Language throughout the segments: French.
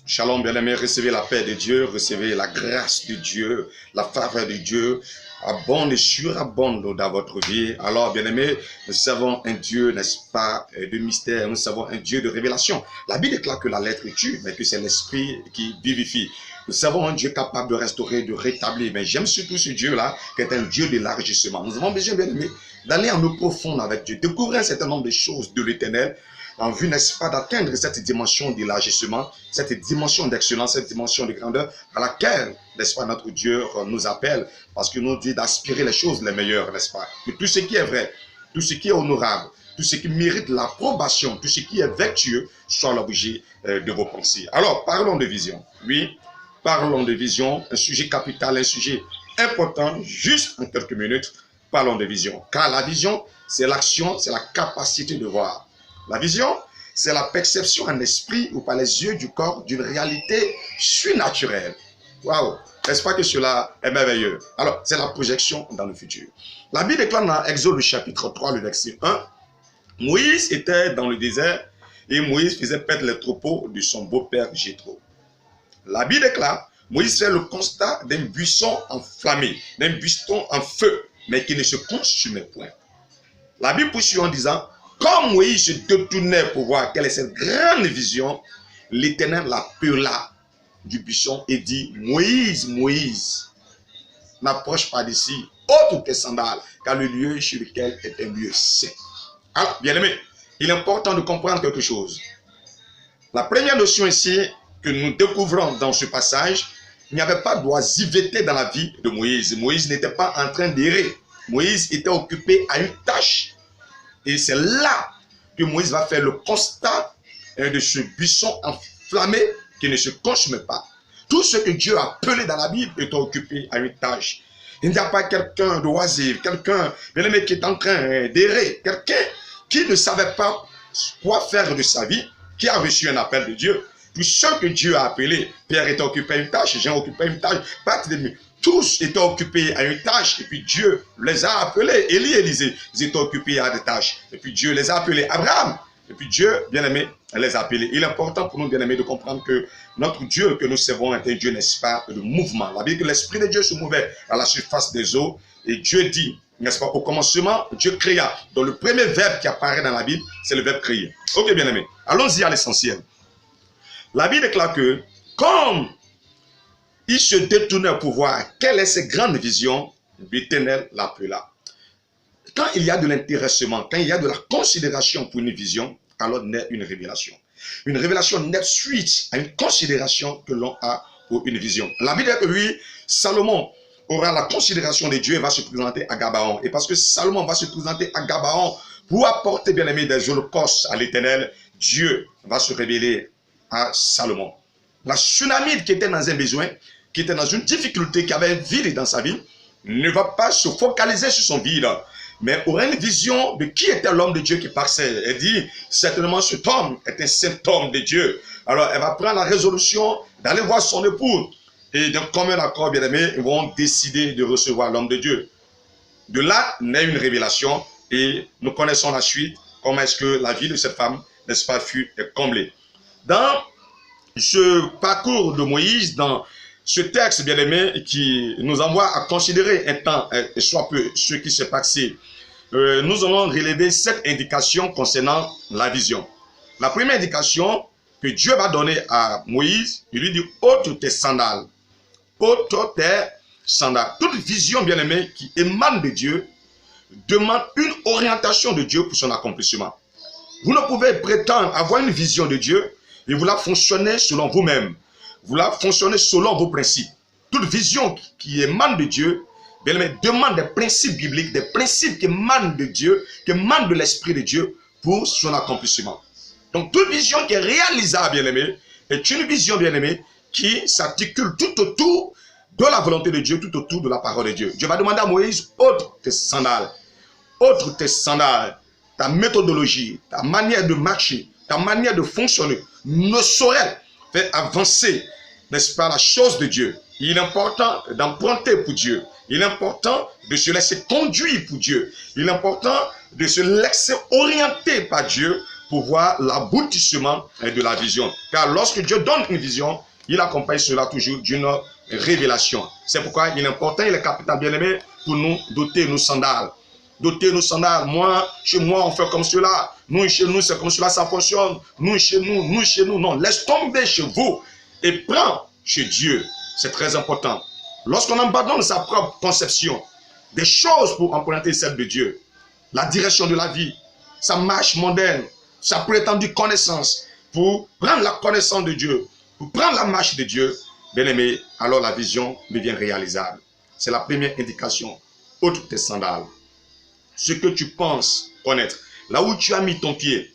Shalom, bien-aimés, recevez la paix de Dieu, recevez la grâce de Dieu, la faveur de Dieu, abonde et surabonde dans votre vie. Alors, bien-aimés, nous savons un Dieu, n'est-ce pas, de mystère, nous savons un Dieu de révélation. La Bible déclare que la lettre tue, mais que c'est l'esprit qui vivifie. Nous savons un Dieu capable de restaurer, de rétablir. Mais j'aime surtout ce Dieu-là, qui est un Dieu d'élargissement. Nous avons besoin, bien-aimés, d'aller en eau profonde avec Dieu, découvrir un certain nombre de choses de l'éternel, en vue, n'est-ce pas, d'atteindre cette dimension d'élargissement, cette dimension d'excellence, cette dimension de grandeur à laquelle, n'est-ce pas, notre Dieu nous appelle, parce qu'il nous dit d'aspirer les choses les meilleures, n'est-ce pas. Mais tout ce qui est vrai, tout ce qui est honorable, tout ce qui mérite l'approbation, tout ce qui est vertueux, soit l'objet de vos pensées. Alors, parlons de vision. Oui, parlons de vision, un sujet capital, un sujet important, juste en quelques minutes, parlons de vision. Car la vision, c'est l'action, c'est la capacité de voir. La vision, c'est la perception en esprit ou par les yeux du corps d'une réalité surnaturelle. Waouh! N'est-ce pas que cela est merveilleux? Alors, c'est la projection dans le futur. La Bible déclare dans Exode chapitre 3, le verset 1, Moïse était dans le désert et Moïse faisait perdre les troupeaux de son beau-père Jéthro. La Bible déclare, Moïse fait le constat d'un buisson enflammé, d'un buisson en feu, mais qui ne se consumait point. La Bible poursuit en disant, comme Moïse se détournait pour voir quelle est cette grande vision, l'Éternel l'appela du buisson et dit, Moïse, Moïse, n'approche pas d'ici, ôte tes sandales, car le lieu sur lequel est un lieu saint. Alors, bien aimé, il est important de comprendre quelque chose. La première notion ici que nous découvrons dans ce passage, il n'y avait pas d'oisiveté dans la vie de Moïse. Moïse n'était pas en train d'errer. Moïse était occupé à une tâche. Et c'est là que Moïse va faire le constat de ce buisson enflammé qui ne se consume pas. Tout ce que Dieu a appelé dans la Bible est occupé à une tâche. Il n'y a pas quelqu'un d'oisif, quelqu'un qui est en train d'errer, quelqu'un qui ne savait pas quoi faire de sa vie, qui a reçu un appel de Dieu. Tous ceux que Dieu a appelés, Pierre était occupé à une tâche, Jean occupé à une tâche, tous étaient occupés à une tâche, et puis Dieu les a appelés. Élie et Élisée, ils étaient occupés à des tâches, et puis Dieu les a appelés. Abraham, et puis Dieu, bien-aimé, les a appelés. Il est important pour nous, bien-aimés, de comprendre que notre Dieu que nous servons est un Dieu, n'est-ce pas, de mouvement. La Bible dit que l'Esprit de Dieu se mouvait à la surface des eaux, et Dieu dit, n'est-ce pas, au commencement, Dieu créa. Donc le premier verbe qui apparaît dans la Bible, c'est le verbe créer. Ok, bien-aimés, allons-y à l'essentiel. La Bible déclare que, comme il se détournait pour voir quelle est cette grande vision, l'Éternel l'appela. Quand il y a de l'intéressement, quand il y a de la considération pour une vision, alors naît une révélation. Une révélation naît suite à une considération que l'on a pour une vision. La Bible dit que oui, Salomon aura la considération de Dieu et va se présenter à Gabaon. Et parce que Salomon va se présenter à Gabaon pour apporter, bien aimé, des holocaustes à l'Éternel, Dieu va se révéler à Salomon. La Sunamite qui était dans un besoin, qui était dans une difficulté, qui avait un vide dans sa vie, ne va pas se focaliser sur son vide, mais aura une vision de qui était l'homme de Dieu qui passait. Elle dit, certainement cet homme est un saint homme de Dieu. Alors elle va prendre la résolution d'aller voir son époux. Et d'un commun accord, bien aimé, ils vont décider de recevoir l'homme de Dieu. De là naît une révélation et nous connaissons la suite, comment est-ce que la vie de cette femme, n'est-ce pas, fut comblée. Dans ce parcours de Moïse, dans ce texte, bien aimé, qui nous envoie à considérer un temps, soit peu, ce qui s'est passé, nous allons relever 7 indications concernant la vision. La première indication que Dieu va donner à Moïse, il lui dit, ôte tes sandales. Ôte tes sandales. Toute vision, bien aimé, qui émane de Dieu, demande une orientation de Dieu pour son accomplissement. Vous ne pouvez prétendre avoir une vision de Dieu et vous la fonctionnez selon vous-même. Vous la fonctionnez selon vos principes. Toute vision qui émane de Dieu, bien aimé, demande des principes bibliques, des principes qui émanent de Dieu, qui émanent de l'Esprit de Dieu pour son accomplissement. Donc toute vision qui est réalisable, bien aimé, est une vision, bien aimé, qui s'articule tout autour de la volonté de Dieu, tout autour de la parole de Dieu. Dieu va demander à Moïse, ôte tes sandales. Ôte tes sandales. Ta méthodologie, ta manière de marcher, ta manière de fonctionner ne saurait faire avancer, n'est-ce pas, la chose de Dieu. Il est important d'emprunter pour Dieu. Il est important de se laisser conduire pour Dieu. Il est important de se laisser orienter par Dieu pour voir l'aboutissement de la vision. Car lorsque Dieu donne une vision, il accompagne cela toujours d'une révélation. C'est pourquoi il est important, il est capital, bien-aimé, pour nous doter nos sandales. Doter nos sandales. Moi, chez moi, on fait comme cela. Nous, chez nous, c'est comme cela, ça fonctionne. Nous, chez nous. Non, laisse tomber chez vous et prends chez Dieu. C'est très important. Lorsqu'on abandonne sa propre conception, des choses pour emprunter celle de Dieu, la direction de la vie, sa marche mondaine, sa prétendue connaissance, pour prendre la connaissance de Dieu, pour prendre la marche de Dieu, bien aimé, alors la vision devient réalisable. C'est la première indication. Ôte tes sandales. Ce que tu penses connaître, là où tu as mis ton pied,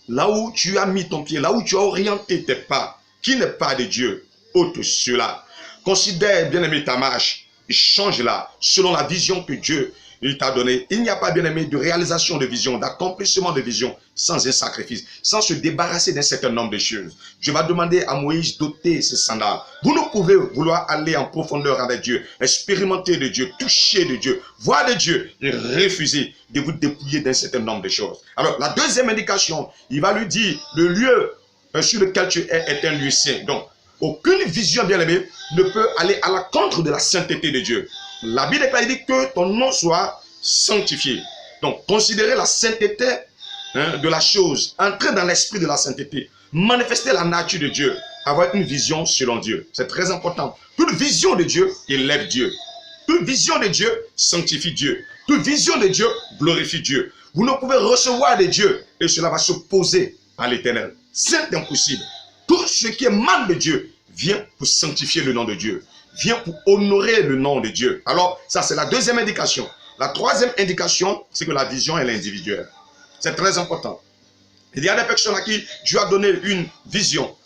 là où tu as orienté tes pas, qui n'est pas de Dieu, ôte cela. Considère, bien aimé, ta marche et change-la selon la vision que Dieu t'a donnée. Il n'y a pas, bien aimé, de réalisation de vision, d'accomplissement de vision sans un sacrifice, sans se débarrasser d'un certain nombre de choses. Je vais demander à Moïse d'ôter ses sandales. Vous ne pouvez vouloir aller en profondeur avec Dieu, expérimenter de Dieu, toucher de Dieu, voir de Dieu et refuser de vous dépouiller d'un certain nombre de choses. Alors, la deuxième indication, il va lui dire, le lieu sur lequel tu es est un lieu saint. Donc, aucune vision, bien aimée, ne peut aller à l'encontre de la sainteté de Dieu. La Bible dit que ton nom soit sanctifié. Donc, considérez la sainteté de la chose, entrer dans l'esprit de la sainteté, manifester la nature de Dieu, avoir une vision selon Dieu. C'est très important. Toute vision de Dieu élève Dieu. Toute vision de Dieu sanctifie Dieu. Toute vision de Dieu glorifie Dieu. Vous ne pouvez recevoir de Dieu et cela va s'opposer à l'Éternel. C'est impossible. Tout ce qui émane de Dieu vient pour sanctifier le nom de Dieu, vient pour honorer le nom de Dieu. Alors, ça c'est la deuxième indication. La troisième indication, c'est que la vision est individuelle. C'est très important. Il y a des personnes à qui Dieu a donné une vision.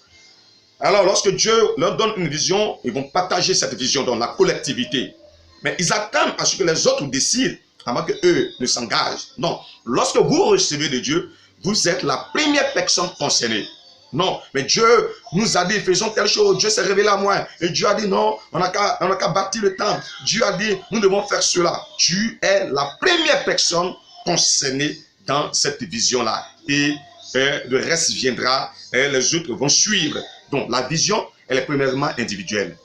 Alors, lorsque Dieu leur donne une vision, ils vont partager cette vision dans la collectivité. Mais ils attendent à ce que les autres décident avant qu'eux ne s'engagent. Non, lorsque vous recevez de Dieu, vous êtes la première personne concernée. Non, mais Dieu nous a dit, faisons telle chose. Dieu s'est révélé à moi. Et Dieu a dit, non, on n'a qu'à bâtir le temple. Dieu a dit, nous devons faire cela. Tu es la première personne concernée dans cette vision-là. Et le reste viendra, et les autres vont suivre. Donc, la vision, elle est premièrement individuelle.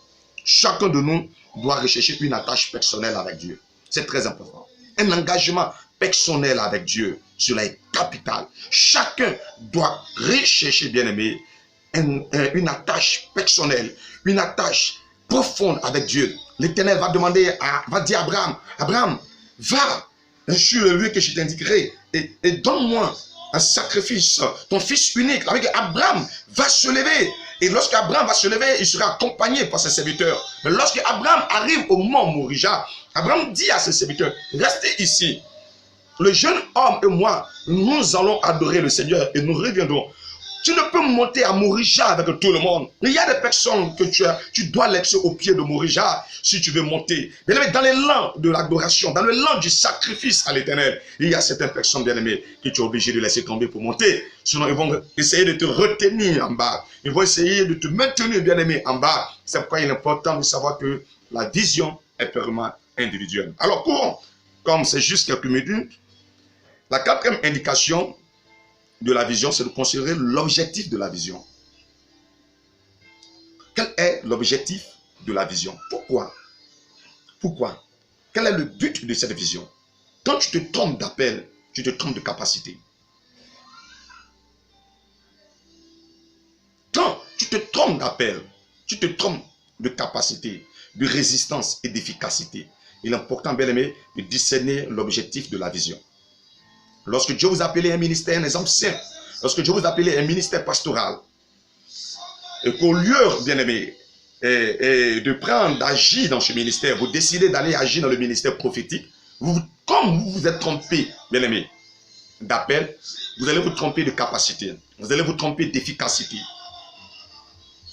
Chacun de nous doit rechercher une attache personnelle avec Dieu. C'est très important. Un engagement personnel avec Dieu, cela est capital. Chacun doit rechercher, bien aimé, une attache personnelle, une attache profonde avec Dieu. L'Éternel va demander, va dire à Abraham, Abraham, va sur le lieu que je t'indiquerai et donne-moi un sacrifice, ton fils unique. Avec Abraham va se lever. Et lorsque Abraham va se lever, il sera accompagné par ses serviteurs. Mais lorsque Abraham arrive au mont Morija, Abraham dit à ses serviteurs, restez ici. Le jeune homme et moi, nous allons adorer le Seigneur et nous reviendrons. Tu ne peux monter à Morija avec tout le monde. Il y a des personnes que tu dois laisser au pied de Morija si tu veux monter. Bien-aimé, dans l'élan de l'adoration, dans l'élan du sacrifice à l'Éternel, il y a certaines personnes, bien-aimées, que tu es obligé de laisser tomber pour monter. Sinon, ils vont essayer de te retenir en bas. Ils vont essayer de te maintenir, bien-aimé, en bas. C'est pourquoi il est important de savoir que la vision est purement individuelle. Alors, courons, comme c'est juste quelques minutes, la quatrième indication de la vision, c'est de considérer l'objectif de la vision. Quel est l'objectif de la vision? Pourquoi? Pourquoi? Quel est le but de cette vision? Quand tu te trompes d'appel, tu te trompes de capacité. Quand tu te trompes d'appel, tu te trompes de capacité, de résistance et d'efficacité. Il est important, bien aimé, de discerner l'objectif de la vision. Lorsque Dieu vous a appelé un ministère, un exemple simple, lorsque Dieu vous a appelé un ministère pastoral, et qu'au lieu, bien aimé, de prendre, d'agir dans ce ministère, vous décidez d'aller agir dans le ministère prophétique, comme vous vous êtes trompé, bien aimé, d'appel, vous allez vous tromper de capacité, vous allez vous tromper d'efficacité,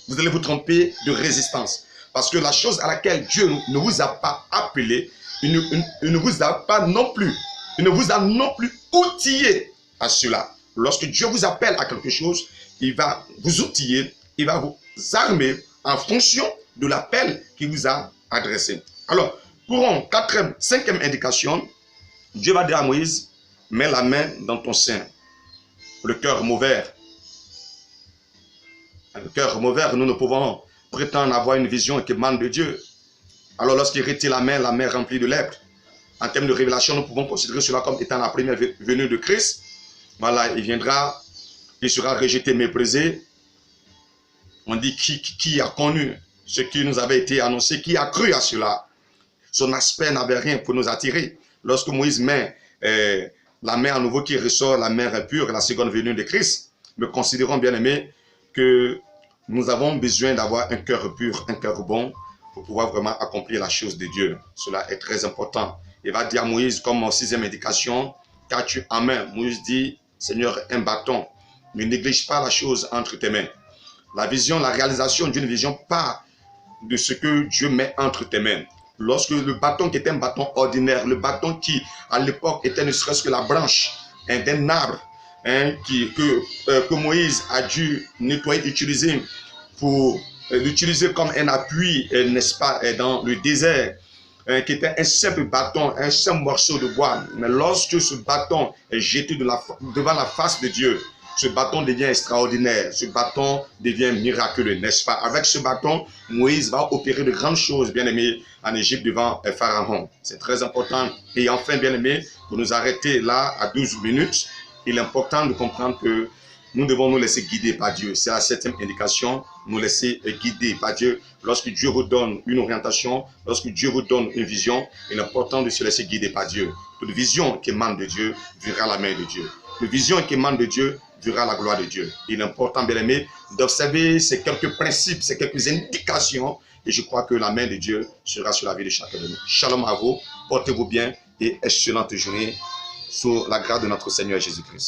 vous allez vous tromper de résistance. Parce que la chose à laquelle Dieu ne vous a pas appelé, il ne vous a pas non plus, il ne vous a non plus outillé à cela. Lorsque Dieu vous appelle à quelque chose, il va vous outiller, il va vous armer en fonction de l'appel qu'il vous a adressé. Alors, pour cinquième indication, Dieu va dire à Moïse, mets la main dans ton sein. le cœur mauvais. Le cœur mauvais, nous ne pouvons prétendre avoir une vision qui émane de Dieu. Alors lorsqu'il retire la main remplie de lèpre. En termes de révélation, nous pouvons considérer cela comme étant la première venue de Christ. Voilà, il viendra, il sera rejeté, méprisé. On dit qui a connu ce qui nous avait été annoncé, qui a cru à cela. Son aspect n'avait rien pour nous attirer. Lorsque Moïse met la main à nouveau qui ressort, la main impure, la seconde venue de Christ, nous considérons bien aimé que nous avons besoin d'avoir un cœur pur, un cœur bon, pour pouvoir vraiment accomplir la chose de Dieu. Cela est très important. Il va dire à Moïse, comme en sixième indication, qu'as-tu en main? Moïse dit, Seigneur, un bâton. Ne néglige pas la chose entre tes mains. La vision, la réalisation d'une vision part de ce que Dieu met entre tes mains. Lorsque le bâton qui était un bâton ordinaire, le bâton qui à l'époque était ne serait-ce que la branche d'un arbre, que Moïse a dû nettoyer, utiliser pour l'utiliser comme un appui, n'est-ce pas, dans le désert, qui était un simple bâton, un simple morceau de bois. Mais lorsque ce bâton est jeté devant la face de Dieu, ce bâton devient extraordinaire, ce bâton devient miraculeux, n'est-ce pas? Avec ce bâton, Moïse va opérer de grandes choses, bien aimés, en Égypte devant Pharaon. C'est très important. Et enfin, bien aimés, pour nous arrêter là à 12 minutes, il est important de comprendre que nous devons nous laisser guider par Dieu. C'est la septième indication, nous laisser guider par Dieu. Lorsque Dieu vous donne une orientation, lorsque Dieu vous donne une vision, il est important de se laisser guider par Dieu. Toute vision qui émane de Dieu verra la main de Dieu. Toute vision qui émane de Dieu verra la gloire de Dieu. Il est important, bien aimé, d'observer ces quelques principes, ces quelques indications, et je crois que la main de Dieu sera sur la vie de chacun de nous. Shalom à vous, portez-vous bien et excellente journée sous la grâce de notre Seigneur Jésus-Christ.